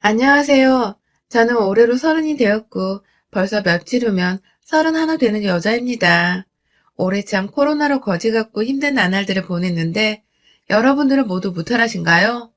안녕하세요. 저는 올해로 30이 되었고 벌써 며칠 후면 31 되는 여자입니다. 올해 참 코로나로 거지 같고 힘든 나날들을 보냈는데 여러분들은 모두 무탈하신가요?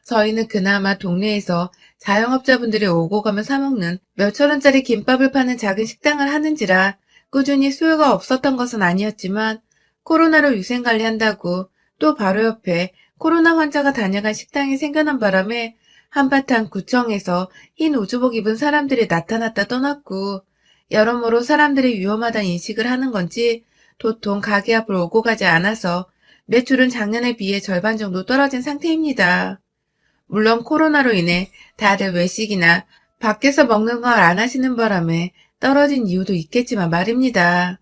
저희는 그나마 동네에서 자영업자분들이 오고 가며 사먹는 몇천 원짜리 김밥을 파는 작은 식당을 하는지라 꾸준히 수요가 없었던 것은 아니었지만 코로나로 위생관리한다고 또 바로 옆에 코로나 환자가 다녀간 식당이 생겨난 바람에 한바탕 구청에서 흰 우주복 입은 사람들이 나타났다 떠났고 여러모로 사람들이 위험하다는 인식을 하는 건지 도통 가게 앞을 오고 가지 않아서 매출은 작년에 비해 절반 정도 떨어진 상태입니다. 물론 코로나로 인해 다들 외식이나 밖에서 먹는 걸 안 하시는 바람에 떨어진 이유도 있겠지만 말입니다.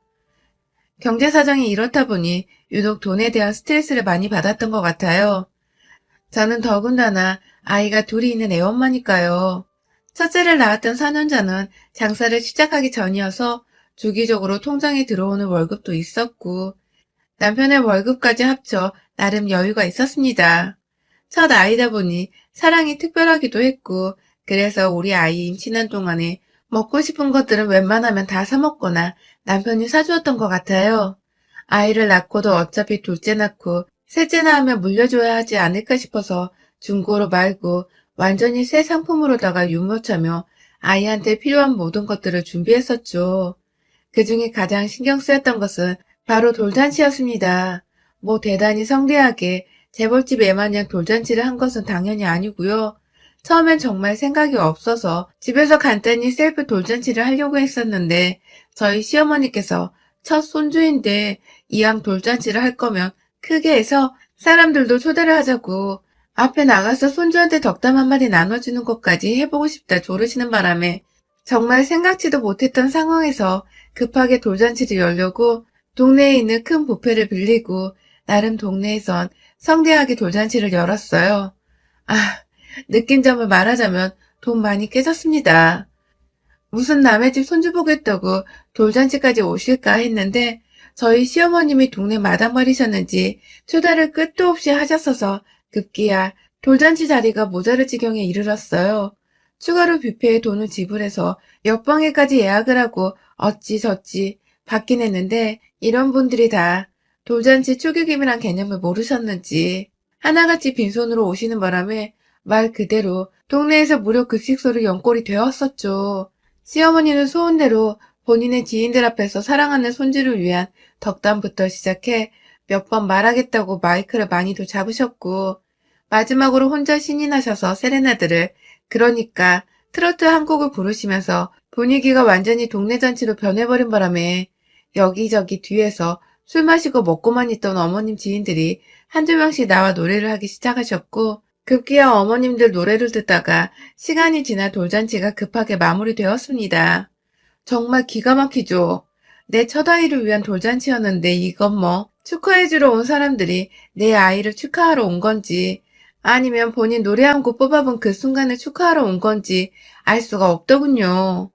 경제 사정이 이렇다 보니 유독 돈에 대한 스트레스를 많이 받았던 것 같아요. 저는 더군다나 아이가 둘이 있는 애엄마니까요. 첫째를 낳았던 4년 전은 장사를 시작하기 전이어서 주기적으로 통장에 들어오는 월급도 있었고 남편의 월급까지 합쳐 나름 여유가 있었습니다. 첫 아이다 보니 사랑이 특별하기도 했고 그래서 우리 아이 임신한 동안에 먹고 싶은 것들은 웬만하면 다 사 먹거나 남편이 사주었던 것 같아요. 아이를 낳고도 어차피 둘째 낳고 셋째 낳으면 물려줘야 하지 않을까 싶어서 중고로 말고 완전히 새 상품으로다가 유모차며 아이한테 필요한 모든 것들을 준비했었죠. 그 중에 가장 신경 쓰였던 것은 바로 돌잔치였습니다. 뭐 대단히 성대하게 재벌집 애마냥 돌잔치를 한 것은 당연히 아니고요. 처음엔 정말 생각이 없어서 집에서 간단히 셀프 돌잔치를 하려고 했었는데 저희 시어머니께서 첫 손주인데 이왕 돌잔치를 할 거면 크게 해서 사람들도 초대를 하자고 앞에 나가서 손주한테 덕담 한마디 나눠주는 것까지 해보고 싶다 조르시는 바람에 정말 생각지도 못했던 상황에서 급하게 돌잔치를 열려고 동네에 있는 큰 뷔페를 빌리고 나름 동네에선 성대하게 돌잔치를 열었어요. 아, 느낀 점을 말하자면 돈 많이 깨졌습니다. 무슨 남의 집 손주 보겠다고 돌잔치까지 오실까 했는데 저희 시어머님이 동네 마당발이셨는지 초대를 끝도 없이 하셨어서 급기야 돌잔치 자리가 모자랄 지경에 이르렀어요. 추가로 뷔페에 돈을 지불해서 옆방에까지 예약을 하고 어찌저찌 받긴 했는데 이런 분들이 다 돌잔치 축의금이란 개념을 모르셨는지 하나같이 빈손으로 오시는 바람에 말 그대로 동네에서 무료 급식소를 연꼴이 되었었죠. 시어머니는 소원대로 본인의 지인들 앞에서 사랑하는 손주를 위한 덕담부터 시작해 몇 번 말하겠다고 마이크를 많이도 잡으셨고 마지막으로 혼자 신이 나셔서 세레나드를 그러니까 트로트 한 곡을 부르시면서 분위기가 완전히 동네 잔치로 변해버린 바람에 여기저기 뒤에서 술 마시고 먹고만 있던 어머님 지인들이 한두 명씩 나와 노래를 하기 시작하셨고 급기야 어머님들 노래를 듣다가 시간이 지나 돌잔치가 급하게 마무리되었습니다. 정말 기가 막히죠. 내 첫아이를 위한 돌잔치였는데 이건 뭐 축하해주러 온 사람들이 내 아이를 축하하러 온 건지 아니면 본인 노래 한 곡 뽑아본 그 순간을 축하하러 온 건지 알 수가 없더군요.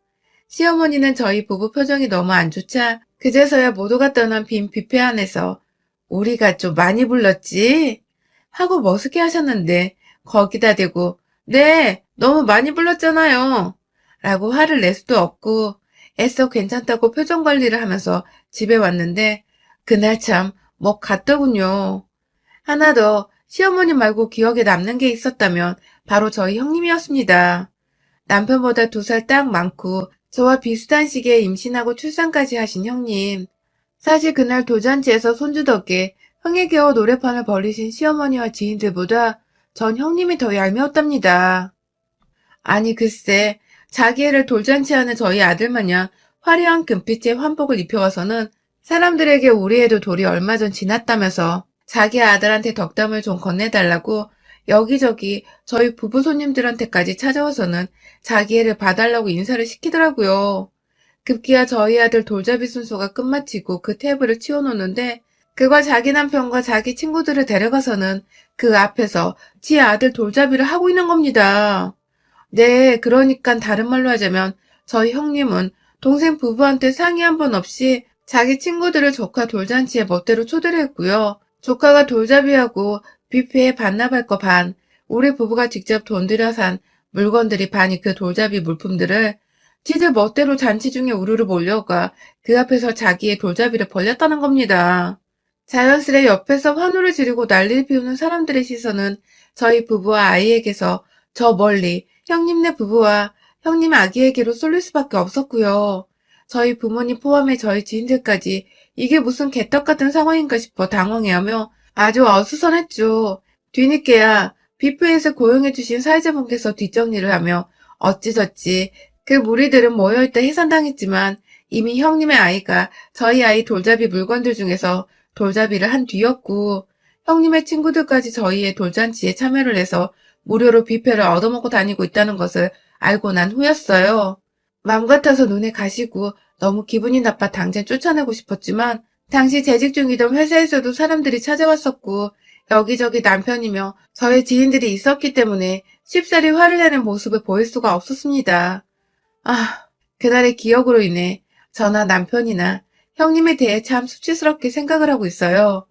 시어머니는 저희 부부 표정이 너무 안 좋자 그제서야 모두가 떠난 빈 뷔페 안에서 우리가 좀 많이 불렀지? 하고 머쓱해 하셨는데 거기다 대고 네, 너무 많이 불렀잖아요. 라고 화를 낼 수도 없고 애써 괜찮다고 표정 관리를 하면서 집에 왔는데 그날 참 멉 같더군요. 하나 더 시어머니 말고 기억에 남는 게 있었다면 바로 저희 형님이었습니다. 남편보다 2살 딱 많고 저와 비슷한 시기에 임신하고 출산까지 하신 형님. 사실 그날 돌잔치에서 손주 덕에 흥에 겨워 노래판을 벌리신 시어머니와 지인들보다 전 형님이 더 얄미웠답니다. 아니 글쎄 자기 애를 돌잔치하는 저희 아들마냥 화려한 금빛의 환복을 입혀와서는 사람들에게 우리 애도 돌이 얼마 전 지났다면서 자기 아들한테 덕담을 좀 건네달라고 여기저기 저희 부부 손님들한테까지 찾아와서는 자기 애를 봐달라고 인사를 시키더라고요. 급기야 저희 아들 돌잡이 순서가 끝마치고 그 테이블을 치워놓는데 그걸 자기 남편과 자기 친구들을 데려가서는 그 앞에서 지 아들 돌잡이를 하고 있는 겁니다. 네, 그러니까 다른 말로 하자면 저희 형님은 동생 부부한테 상의 한 번 없이 자기 친구들을 조카 돌잔치에 멋대로 초대를 했고요. 조카가 돌잡이하고 뷔페에 반납할 거 반, 우리 부부가 직접 돈 들여 산 물건들이 반이 그 돌잡이 물품들을 지들 멋대로 잔치 중에 우르르 몰려가 그 앞에서 자기의 돌잡이를 벌렸다는 겁니다. 자연스레 옆에서 환호를 지르고 난리를 피우는 사람들의 시선은 저희 부부와 아이에게서 저 멀리 형님네 부부와 형님 아기에게로 쏠릴 수밖에 없었고요. 저희 부모님 포함해 저희 지인들까지 이게 무슨 개떡 같은 상황인가 싶어 당황해하며 아주 어수선했죠. 뒤늦게야 뷔페에서 고용해주신 사회자분께서 뒷정리를 하며 어찌저찌 그 무리들은 모여있다 해산당했지만 이미 형님의 아이가 저희 아이 돌잡이 물건들 중에서 돌잡이를 한 뒤였고 형님의 친구들까지 저희의 돌잔치에 참여를 해서 무료로 뷔페를 얻어먹고 다니고 있다는 것을 알고 난 후였어요. 맘 같아서 눈에 가시고 너무 기분이 나빠 당장 쫓아내고 싶었지만 당시 재직 중이던 회사에서도 사람들이 찾아왔었고 여기저기 남편이며 저의 지인들이 있었기 때문에 쉽사리 화를 내는 모습을 보일 수가 없었습니다. 아, 그날의 기억으로 인해 저나 남편이나 형님에 대해 참 수치스럽게 생각을 하고 있어요.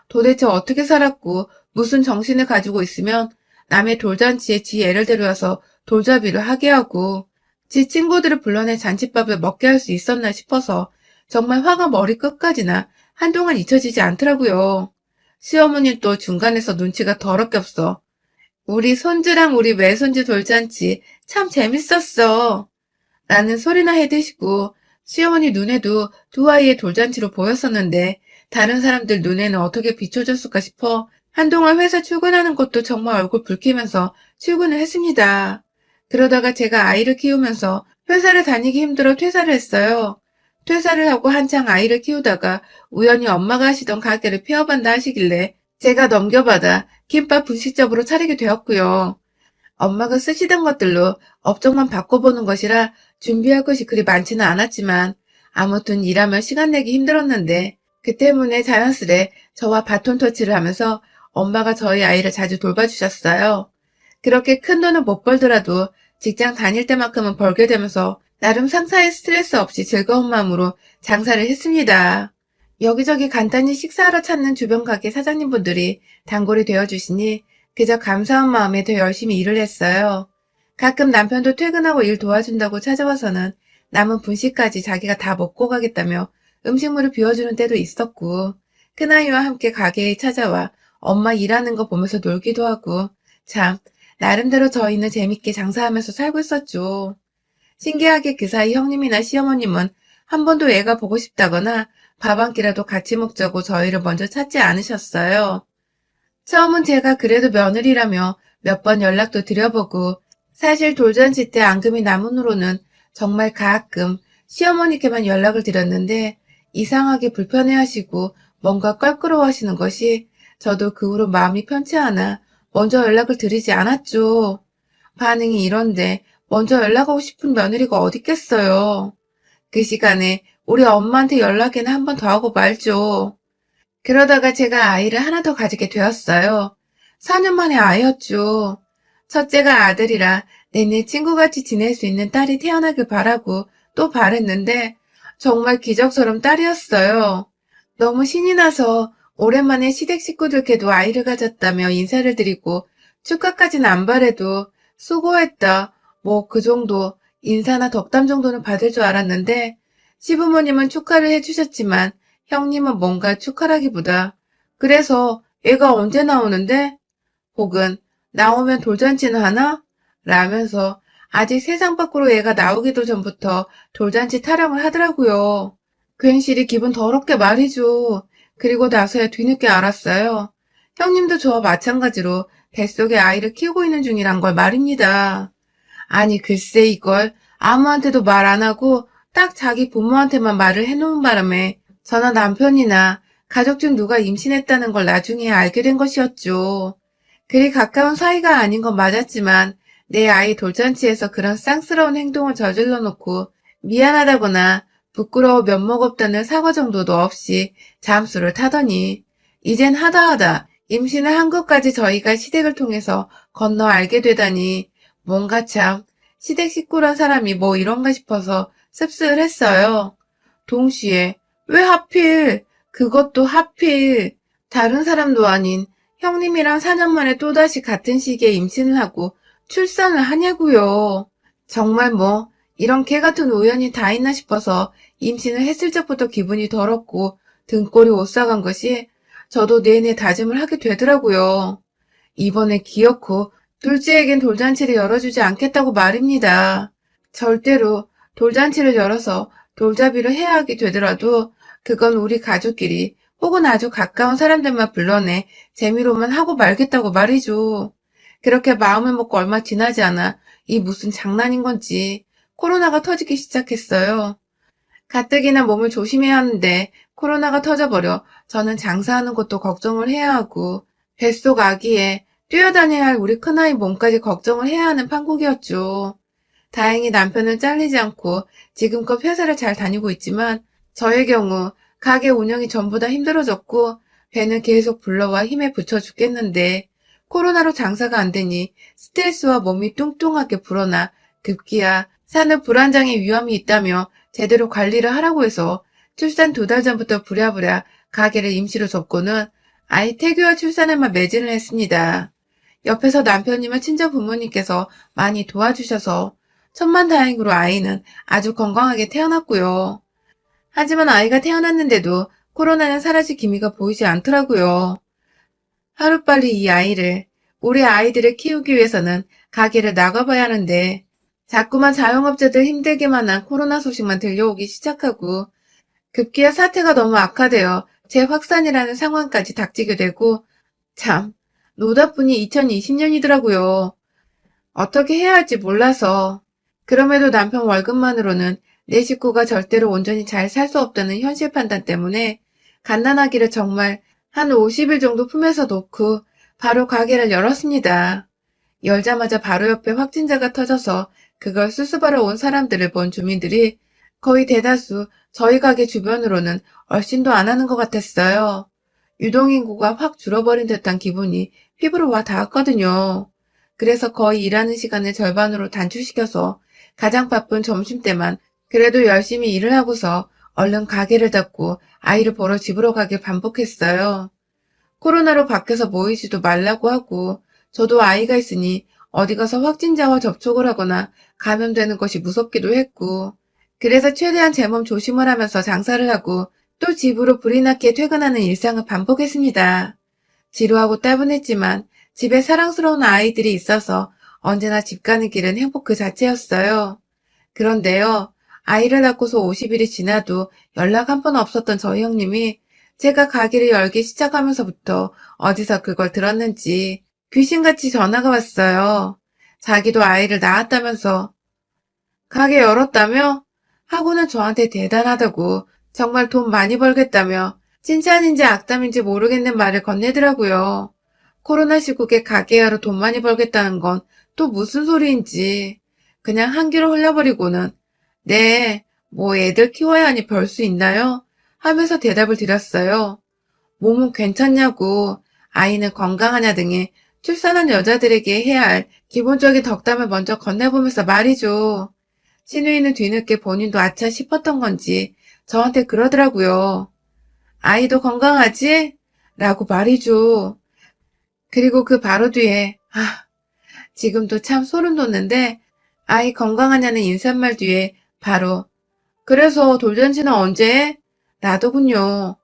도대체 어떻게 살았고 무슨 정신을 가지고 있으면 남의 돌잔치에 지 애를 데려와서 돌잡이를 하게 하고 지 친구들을 불러내 잔칫밥을 먹게 할 수 있었나 싶어서 정말 화가 머리 끝까지나 한동안 잊혀지지 않더라고요. 시어머니 또 중간에서 눈치가 더럽게 없어. 우리 손주랑 우리 외손주 돌잔치 참 재밌었어. 라는 소리나 해대시고 시어머니 눈에도 두 아이의 돌잔치로 보였었는데 다른 사람들 눈에는 어떻게 비춰졌을까 싶어 한동안 회사 출근하는 것도 정말 얼굴 붉히면서 출근을 했습니다. 그러다가 제가 아이를 키우면서 회사를 다니기 힘들어 퇴사를 했어요. 퇴사를 하고 한창 아이를 키우다가 우연히 엄마가 하시던 가게를 폐업한다 하시길래 제가 넘겨받아 김밥 분식점으로 차리게 되었고요. 엄마가 쓰시던 것들로 업종만 바꿔보는 것이라 준비할 것이 그리 많지는 않았지만 아무튼 일하며 시간 내기 힘들었는데 그 때문에 자연스레 저와 바톤 터치를 하면서 엄마가 저희 아이를 자주 돌봐주셨어요. 그렇게 큰 돈은 못 벌더라도 직장 다닐 때만큼은 벌게 되면서 나름 상사의 스트레스 없이 즐거운 마음으로 장사를 했습니다. 여기저기 간단히 식사하러 찾는 주변 가게 사장님분들이 단골이 되어주시니 그저 감사한 마음에 더 열심히 일을 했어요. 가끔 남편도 퇴근하고 일 도와준다고 찾아와서는 남은 분식까지 자기가 다 먹고 가겠다며 음식물을 비워주는 때도 있었고 큰아이와 함께 가게에 찾아와 엄마 일하는 거 보면서 놀기도 하고 참 나름대로 저희는 재밌게 장사하면서 살고 있었죠. 신기하게 그 사이 형님이나 시어머님은 한 번도 애가 보고 싶다거나 밥 한 끼라도 같이 먹자고 저희를 먼저 찾지 않으셨어요. 처음은 제가 그래도 며느리라며 몇 번 연락도 드려보고 사실 돌잔치 때 앙금이 남은 후로는 정말 가끔 시어머니께만 연락을 드렸는데 이상하게 불편해하시고 뭔가 껄끄러워하시는 것이 저도 그 후로 마음이 편치 않아 먼저 연락을 드리지 않았죠. 반응이 이런데 먼저 연락하고 싶은 며느리가 어딨겠어요. 그 시간에 우리 엄마한테 연락이나 한 번 더 하고 말죠. 그러다가 제가 아이를 하나 더 가지게 되었어요. 4년 만에 아이였죠. 첫째가 아들이라 내내 친구같이 지낼 수 있는 딸이 태어나길 바라고 또 바랬는데 정말 기적처럼 딸이었어요. 너무 신이 나서 오랜만에 시댁 식구들께도 아이를 가졌다며 인사를 드리고 축하까지는 안 바래도 수고했다. 뭐 그 정도 인사나 덕담 정도는 받을 줄 알았는데 시부모님은 축하를 해주셨지만 형님은 뭔가 축하라기보다 그래서 애가 언제 나오는데? 혹은 나오면 돌잔치는 하나? 라면서 아직 세상 밖으로 애가 나오기도 전부터 돌잔치 타령을 하더라고요. 괜시리 기분 더럽게 말이죠. 그리고 나서야 뒤늦게 알았어요. 형님도 저와 마찬가지로 뱃속에 아이를 키우고 있는 중이란 걸 말입니다. 아니 글쎄 이걸 아무한테도 말 안 하고 딱 자기 부모한테만 말을 해놓은 바람에 저나 남편이나 가족 중 누가 임신했다는 걸 나중에 알게 된 것이었죠. 그리 가까운 사이가 아닌 건 맞았지만 내 아이 돌잔치에서 그런 쌍스러운 행동을 저질러 놓고 미안하다거나 부끄러워 면목 없다는 사과 정도도 없이 잠수를 타더니 이젠 하다하다 임신을 한 것까지 저희가 시댁을 통해서 건너 알게 되다니 뭔가 참 시댁 식구란 사람이 뭐 이런가 싶어서 씁쓸했어요. 동시에 왜 하필 그것도 하필 다른 사람도 아닌 형님이랑 4년 만에 또다시 같은 시기에 임신을 하고 출산을 하냐고요. 정말 뭐 이런 개 같은 우연이 다 있나 싶어서 임신을 했을 적부터 기분이 더럽고 등골이 오싹한 것이 저도 내내 다짐을 하게 되더라고요. 이번에 기어코 둘째에겐 돌잔치를 열어주지 않겠다고 말입니다. 절대로 돌잔치를 열어서 돌잡이를 해야 하게 되더라도 그건 우리 가족끼리 혹은 아주 가까운 사람들만 불러내 재미로만 하고 말겠다고 말이죠. 그렇게 마음을 먹고 얼마 지나지 않아 이 무슨 장난인 건지 코로나가 터지기 시작했어요. 가뜩이나 몸을 조심해야 하는데 코로나가 터져버려 저는 장사하는 것도 걱정을 해야 하고 뱃속 아기에 뛰어다녀야 할 우리 큰아이 몸까지 걱정을 해야 하는 판국이었죠. 다행히 남편은 잘리지 않고 지금껏 회사를 잘 다니고 있지만 저의 경우 가게 운영이 전부 다 힘들어졌고 배는 계속 불러와 힘에 부쳐 죽겠는데 코로나로 장사가 안 되니 스트레스와 몸이 뚱뚱하게 불어나 급기야 산후 불안장애 위험이 있다며 제대로 관리를 하라고 해서 출산 2달 전부터 부랴부랴 가게를 임시로 접고는 아이 태교와 출산에만 매진을 했습니다. 옆에서 남편이나 친정 부모님께서 많이 도와주셔서 천만다행으로 아이는 아주 건강하게 태어났고요. 하지만 아이가 태어났는데도 코로나는 사라질 기미가 보이지 않더라고요. 하루빨리 이 아이를, 우리 아이들을 키우기 위해서는 가게를 나가봐야 하는데 자꾸만 자영업자들 힘들게만 한 코로나 소식만 들려오기 시작하고 급기야 사태가 너무 악화되어 재확산이라는 상황까지 닥치게 되고 참 노답분이 2020년이더라고요. 어떻게 해야 할지 몰라서 그럼에도 남편 월급만으로는 내 식구가 절대로 온전히 잘 살 수 없다는 현실 판단 때문에 갓난아기를 정말 한 50일 정도 품에서 놓고 바로 가게를 열었습니다. 열자마자 바로 옆에 확진자가 터져서 그걸 수습하러 온 사람들을 본 주민들이 거의 대다수 저희 가게 주변으로는 얼씬도 안 하는 것 같았어요. 유동인구가 확 줄어버린 듯한 기분이 피부로 와 닿았거든요. 그래서 거의 일하는 시간을 절반으로 단축시켜서 가장 바쁜 점심때만 그래도 열심히 일을 하고서 얼른 가게를 닫고 아이를 보러 집으로 가길 반복했어요. 코로나로 밖에서 모이지도 말라고 하고 저도 아이가 있으니 어디 가서 확진자와 접촉을 하거나 감염되는 것이 무섭기도 했고 그래서 최대한 제 몸 조심을 하면서 장사를 하고 또 집으로 불이 나게 퇴근하는 일상을 반복했습니다. 지루하고 따분했지만 집에 사랑스러운 아이들이 있어서 언제나 집 가는 길은 행복 그 자체였어요. 그런데요, 아이를 낳고서 50일이 지나도 연락 한 번 없었던 저희 형님이 제가 가게를 열기 시작하면서부터 어디서 그걸 들었는지 귀신같이 전화가 왔어요. 자기도 아이를 낳았다면서 가게 열었다며? 하고는 저한테 대단하다고 정말 돈 많이 벌겠다며 칭찬인지 악담인지 모르겠는 말을 건네더라고요. 코로나 시국에 가게 하러 돈 많이 벌겠다는 건 또 무슨 소리인지 그냥 한 귀로 흘려버리고는 네, 뭐 애들 키워야 하니 벌 수 있나요? 하면서 대답을 드렸어요. 몸은 괜찮냐고, 아이는 건강하냐 등의 출산한 여자들에게 해야 할 기본적인 덕담을 먼저 건네보면서 말이죠. 신우이는 뒤늦게 본인도 아차 싶었던 건지 저한테 그러더라고요. 아이도 건강하지? 라고 말이죠. 그리고 그 바로 뒤에 지금도 참 소름 돋는데 아이 건강하냐는 인사말 뒤에 바로 그래서 돌잔치는 언제 해? 나더군요.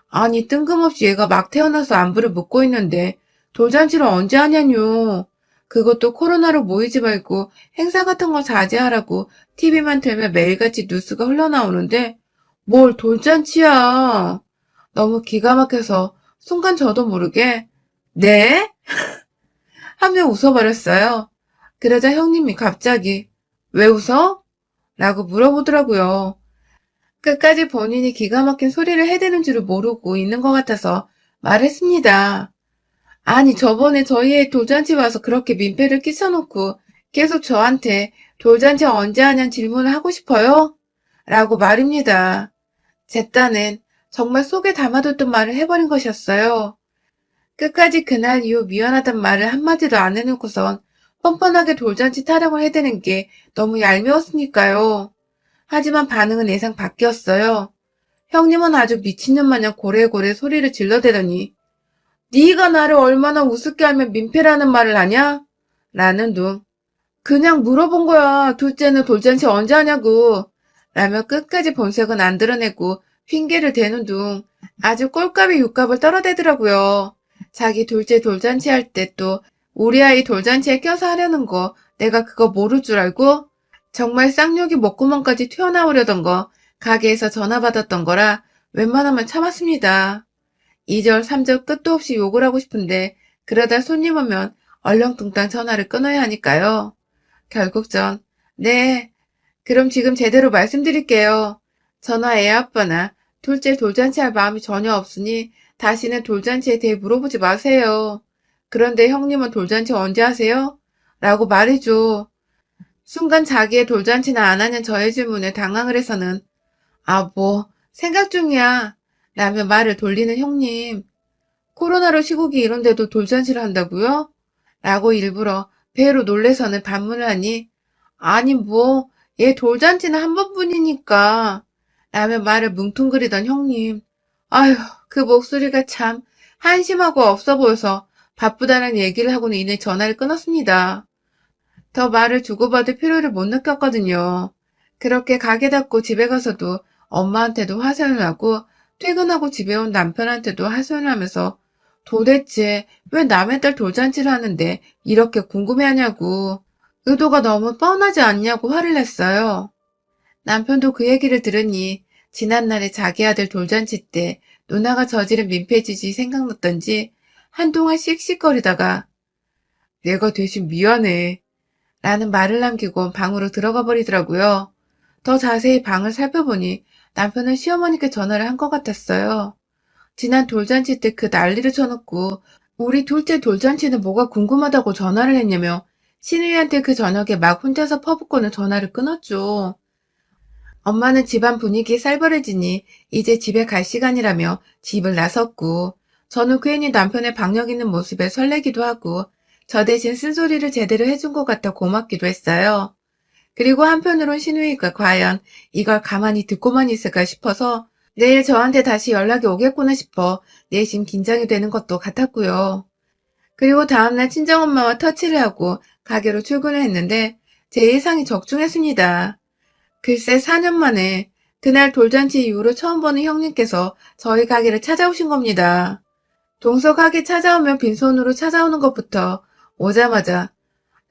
아니 뜬금없이 얘가 막 태어나서 안부를 묻고 있는데 돌잔치를 언제 하냐뇨. 그것도 코로나로 모이지 말고 행사 같은 거 자제하라고 TV만 틀면 매일같이 뉴스가 흘러나오는데 뭘 돌잔치야. 너무 기가 막혀서 순간 저도 모르게 네? 하며 웃어버렸어요. 그러자 형님이 갑자기 왜 웃어? 라고 물어보더라고요. 끝까지 본인이 기가 막힌 소리를 해대는 줄을 모르고 있는 것 같아서 말했습니다. 아니 저번에 저희 애 돌잔치 와서 그렇게 민폐를 끼쳐놓고 계속 저한테 돌잔치 언제 하냐는 질문을 하고 싶어요? 라고 말입니다. 제 딴엔 정말 속에 담아뒀던 말을 해버린 것이었어요. 끝까지 그날 이후 미안하단 말을 한마디도 안 해놓고선 뻔뻔하게 돌잔치 타령을 해대는 게 너무 얄미웠으니까요. 하지만 반응은 예상 밖이었어요. 형님은 아주 미친년 마냥 고래고래 소리를 질러대더니 네가 나를 얼마나 우습게 알면 민폐라는 말을 하냐? 라는 둥. 그냥 물어본 거야. 둘째는 돌잔치 언제 하냐고. 라며 끝까지 본색은 안 드러내고 핑계를 대는 둥 아주 꼴값이 육값을 떨어대더라고요. 자기 둘째 돌잔치 할 때 또 우리 아이 돌잔치에 껴서 하려는 거 내가 그거 모를 줄 알고? 정말 쌍욕이 목구멍까지 튀어나오려던 거 가게에서 전화 받았던 거라 웬만하면 참았습니다. 2절, 3절 끝도 없이 욕을 하고 싶은데 그러다 손님 오면 얼렁뚱땅 전화를 끊어야 하니까요. 결국 네, 그럼 지금 제대로 말씀드릴게요. 전화 애 아빠나 둘째 돌잔치 할 마음이 전혀 없으니 다시는 돌잔치에 대해 물어보지 마세요. 그런데 형님은 돌잔치 언제 하세요? 라고 말해줘. 순간 자기의 돌잔치나 안 하는 저의 질문에 당황을 해서는 생각 중이야. 라며 말을 돌리는 형님. 코로나로 시국이 이런데도 돌잔치를 한다고요? 라고 일부러 배로 놀래서는 반문을 하니 아니 얘 돌잔치는 한 번뿐이니까 라며 말을 뭉퉁거리던 형님. 아휴, 그 목소리가 참 한심하고 없어 보여서 바쁘다는 얘기를 하고는 이내 전화를 끊었습니다. 더 말을 주고받을 필요를 못 느꼈거든요. 그렇게 가게 닫고 집에 가서도 엄마한테도 화살을 하고 퇴근하고 집에 온 남편한테도 하소연을 하면서 도대체 왜 남의 딸 돌잔치를 하는데 이렇게 궁금해하냐고 의도가 너무 뻔하지 않냐고 화를 냈어요. 남편도 그 얘기를 들으니 지난날에 자기 아들 돌잔치 때 누나가 저지른 민폐짓이 생각났던지 한동안 씩씩거리다가 내가 대신 미안해 라는 말을 남기고 방으로 들어가 버리더라고요. 더 자세히 방을 살펴보니 남편은 시어머니께 전화를 한 것 같았어요. 지난 돌잔치 때 그 난리를 쳐놓고 우리 둘째 돌잔치는 뭐가 궁금하다고 전화를 했냐며 신우이한테 그 저녁에 막 혼자서 퍼붓고는 전화를 끊었죠. 엄마는 집안 분위기 살벌해지니 이제 집에 갈 시간이라며 집을 나섰고 저는 괜히 남편의 박력 있는 모습에 설레기도 하고 저 대신 쓴소리를 제대로 해준 것 같아 고맙기도 했어요. 그리고 한편으론 신우이가 과연 이걸 가만히 듣고만 있을까 싶어서 내일 저한테 다시 연락이 오겠구나 싶어 내심 긴장이 되는 것도 같았고요. 그리고 다음날 친정엄마와 터치를 하고 가게로 출근을 했는데 제 예상이 적중했습니다. 글쎄 4년 만에 그날 돌잔치 이후로 처음 보는 형님께서 저희 가게를 찾아오신 겁니다. 동서가게 찾아오면 빈손으로 찾아오는 것부터 오자마자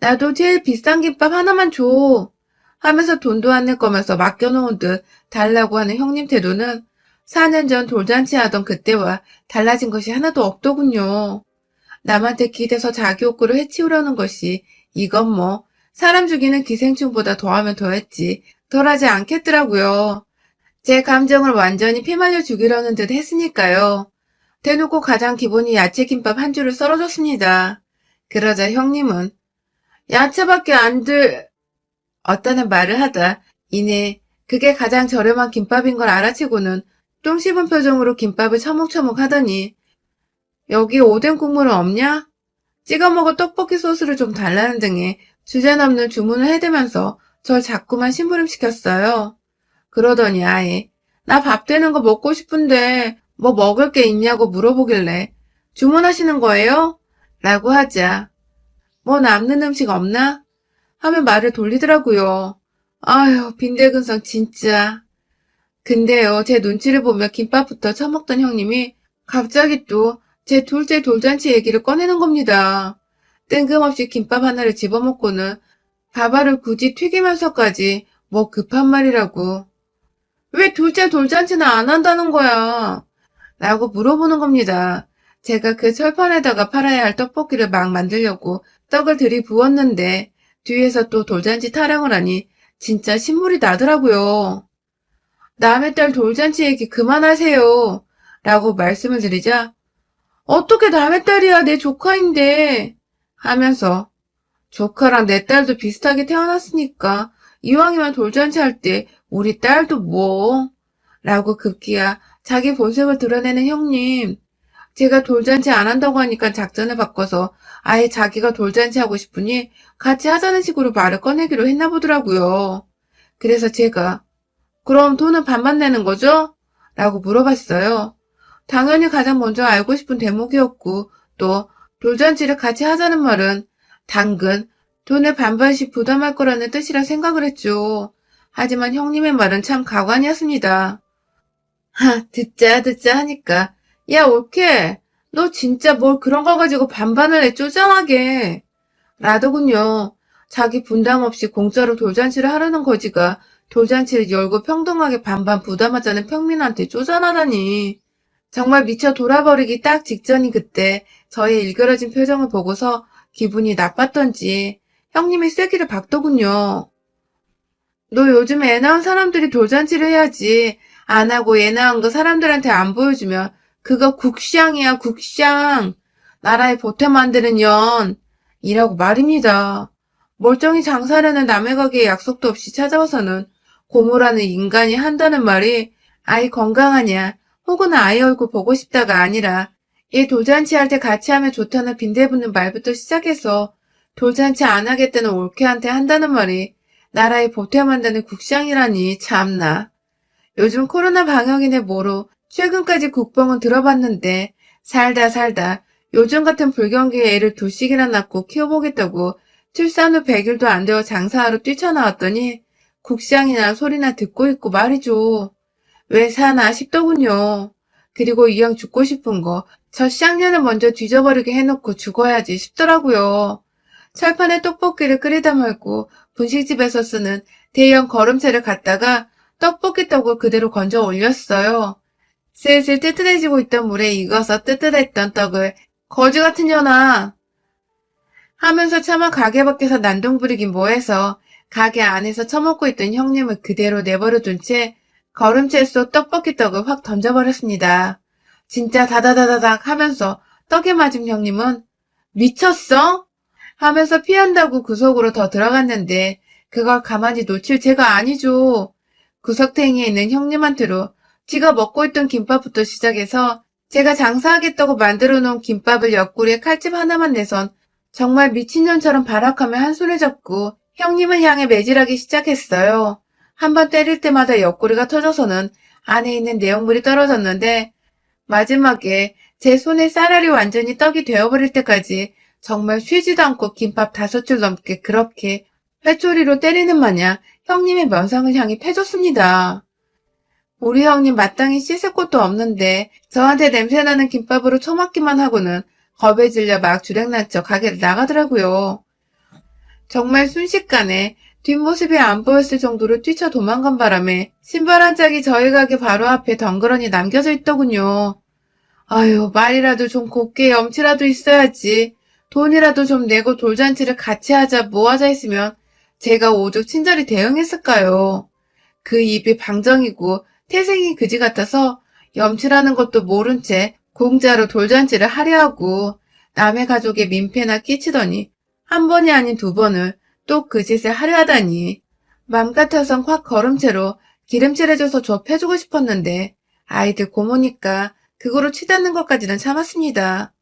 나도 제일 비싼 김밥 하나만 줘 하면서 돈도 안 낼 거면서 맡겨놓은 듯 달라고 하는 형님 태도는 4년 전 돌잔치 하던 그때와 달라진 것이 하나도 없더군요. 남한테 기대서 자기 욕구를 해치우려는 것이 이건 사람 죽이는 기생충보다 더하면 더했지 덜하지 않겠더라고요. 제 감정을 완전히 피말려 죽이려는 듯 했으니까요. 대놓고 가장 기본이 야채김밥 한 줄을 썰어줬습니다. 그러자 형님은 야채밖에 안 없다는 말을 하다 이내 그게 가장 저렴한 김밥인 걸 알아채고는 똥 씹은 표정으로 김밥을 처먹처먹 하더니 여기 오뎅 국물은 없냐? 찍어 먹을 떡볶이 소스를 좀 달라는 등의 주제넘는 주문을 해대면서 절 자꾸만 심부름시켰어요. 그러더니 아예 나 밥 되는 거 먹고 싶은데 뭐 먹을 게 있냐고 물어보길래 주문하시는 거예요? 라고 하자 뭐 남는 음식 없나? 하면 말을 돌리더라고요. 아휴 빈대근성 진짜. 근데요 제 눈치를 보며 김밥부터 처먹던 형님이 갑자기 또 제 둘째 돌잔치 얘기를 꺼내는 겁니다. 뜬금없이 김밥 하나를 집어먹고는 밥알을 굳이 튀기면서까지 뭐 급한 말이라고. 왜 둘째 돌잔치는 안 한다는 거야? 라고 물어보는 겁니다. 제가 그 철판에다가 팔아야 할 떡볶이를 막 만들려고 떡을 들이부었는데 뒤에서 또 돌잔치 타령을 하니 진짜 신물이 나더라고요. 남의 딸 돌잔치 얘기 그만하세요. 라고 말씀을 드리자 어떻게 남의 딸이야 내 조카인데 하면서 조카랑 내 딸도 비슷하게 태어났으니까 이왕이면 돌잔치 할 때 우리 딸도 라고 급기야 자기 본색을 드러내는 형님. 제가 돌잔치 안 한다고 하니까 작전을 바꿔서 아예 자기가 돌잔치 하고 싶으니 같이 하자는 식으로 말을 꺼내기로 했나 보더라고요. 그래서 제가 그럼 돈은 반반 내는 거죠? 라고 물어봤어요. 당연히 가장 먼저 알고 싶은 대목이었고 또 돌잔치를 같이 하자는 말은 당근 돈을 반반씩 부담할 거라는 뜻이라 생각을 했죠. 하지만 형님의 말은 참 가관이었습니다. 하, 듣자 듣자 하니까 야 올케 너 진짜 뭘 그런 거 가지고 반반을 해 쪼잔하게 라더군요. 자기 분담 없이 공짜로 돌잔치를 하려는 거지가 돌잔치를 열고 평등하게 반반 부담하자는 평민한테 쪼잔하다니. 정말 미쳐 돌아버리기 딱 직전인 그때 저의 일그러진 표정을 보고서 기분이 나빴던지 형님이 쐐기를 박더군요. 너 요즘 애 낳은 사람들이 돌잔치를 해야지. 안 하고 애 낳은 거 사람들한테 안 보여주면 그거 국샹이야 국샹. 나라에 보탬 만드는 년. 이라고 말입니다. 멀쩡히 장사하려는 남의 가게에 약속도 없이 찾아와서는 고모라는 인간이 한다는 말이 아이 건강하냐 혹은 아이 얼굴 보고 싶다가 아니라 얘 돌잔치 할 때 같이 하면 좋다는 빈대붙는 말부터 시작해서 돌잔치 안 하겠다는 올케한테 한다는 말이 나라에 보탬한다는 국상이라니 참나. 요즘 코로나 방역이네 뭐로 최근까지 국뽕은 들어봤는데 살다 요즘 같은 불경기에 애를 둘씩이나 낳고 키워보겠다고 출산 후 100일도 안 되어 장사하러 뛰쳐나왔더니 국상이나 소리나 듣고 있고 말이죠. 왜 사나 싶더군요. 그리고 이왕 죽고 싶은 거 저 쌍년을 먼저 뒤져버리게 해놓고 죽어야지 싶더라고요. 철판에 떡볶이를 끓이다 말고 분식집에서 쓰는 대형 거름체를 갖다가 떡볶이 떡을 그대로 건져 올렸어요. 슬슬 뜨뜻해지고 있던 물에 익어서 뜨뜻했던 떡을 거지 같은 년아 하면서 차마 가게 밖에서 난동 부리긴 뭐해서 가게 안에서 처먹고 있던 형님을 그대로 내버려둔 채 거름채 속 떡볶이 떡을 확 던져버렸습니다. 진짜 다다다다닥 하면서 떡에 맞은 형님은 미쳤어? 하면서 피한다고 구석으로 더 들어갔는데 그걸 가만히 놓칠 제가 아니죠. 구석탱이에 있는 형님한테로 지가 먹고 있던 김밥부터 시작해서 제가 장사하겠다고 만들어 놓은 김밥을 옆구리에 칼집 하나만 내선 정말 미친년처럼 발악하며 한 손을 잡고 형님을 향해 매질하기 시작했어요. 한 번 때릴 때마다 옆구리가 터져서는 안에 있는 내용물이 떨어졌는데 마지막에 제 손에 쌀알이 완전히 떡이 되어버릴 때까지 정말 쉬지도 않고 김밥 5줄 넘게 그렇게 회초리로 때리는 마냥 형님의 면상을 향해 패줬습니다. 우리 형님 마땅히 씻을 곳도 없는데 저한테 냄새나는 김밥으로 처맞기만 하고는 겁에 질려 막 주랭난 척 가게를 나가더라고요. 정말 순식간에 뒷모습이 안 보였을 정도로 뛰쳐 도망간 바람에 신발 한 짝이 저희 가게 바로 앞에 덩그러니 남겨져 있더군요. 아유, 말이라도 좀 곱게 염치라도 있어야지. 돈이라도 좀 내고 돌잔치를 같이 하자 뭐 하자 했으면 제가 오죽 친절히 대응했을까요. 그 입이 방정이고 태생이 그지 같아서 염치라는 것도 모른 채 공짜로 돌잔치를 하려 하고 남의 가족에 민폐나 끼치더니 한 번이 아닌 2번을 또 그 짓을 하려 하다니 맘 같아선 확 걸음체로 기름칠해줘서 좁혀주고 싶었는데 아이들 고모니까 그거로 치닫는 것까지는 참았습니다.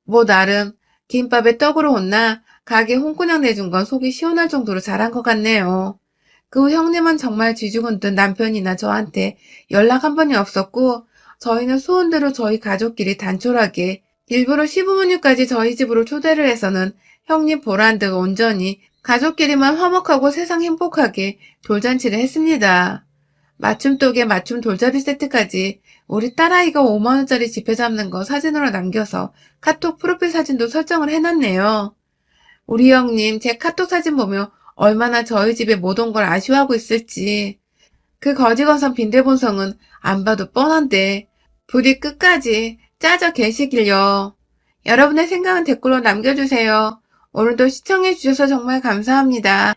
뭐 나름 김밥에 떡으로 혼나 가게 홍군형 내준 건 속이 시원할 정도로 잘한 것 같네요. 그 후 형님은 정말 쥐죽은 듯 남편이나 저한테 연락 한 번이 없었고 저희는 소원대로 저희 가족끼리 단촐하게 일부러 시부모님까지 저희 집으로 초대를 해서는 형님 보란 듯 온전히 가족끼리만 화목하고 세상 행복하게 돌잔치를 했습니다. 맞춤독에 맞춤 돌잡이 세트까지 우리 딸아이가 5만원짜리 지폐 잡는 거 사진으로 남겨서 카톡 프로필 사진도 설정을 해놨네요. 우리 형님 제 카톡 사진 보며 얼마나 저희 집에 못 온 걸 아쉬워하고 있을지. 그 거지건성 빈대본성은 안 봐도 뻔한데 부디 끝까지 짜져 계시길요. 여러분의 생각은 댓글로 남겨주세요. 오늘도 시청해주셔서 정말 감사합니다.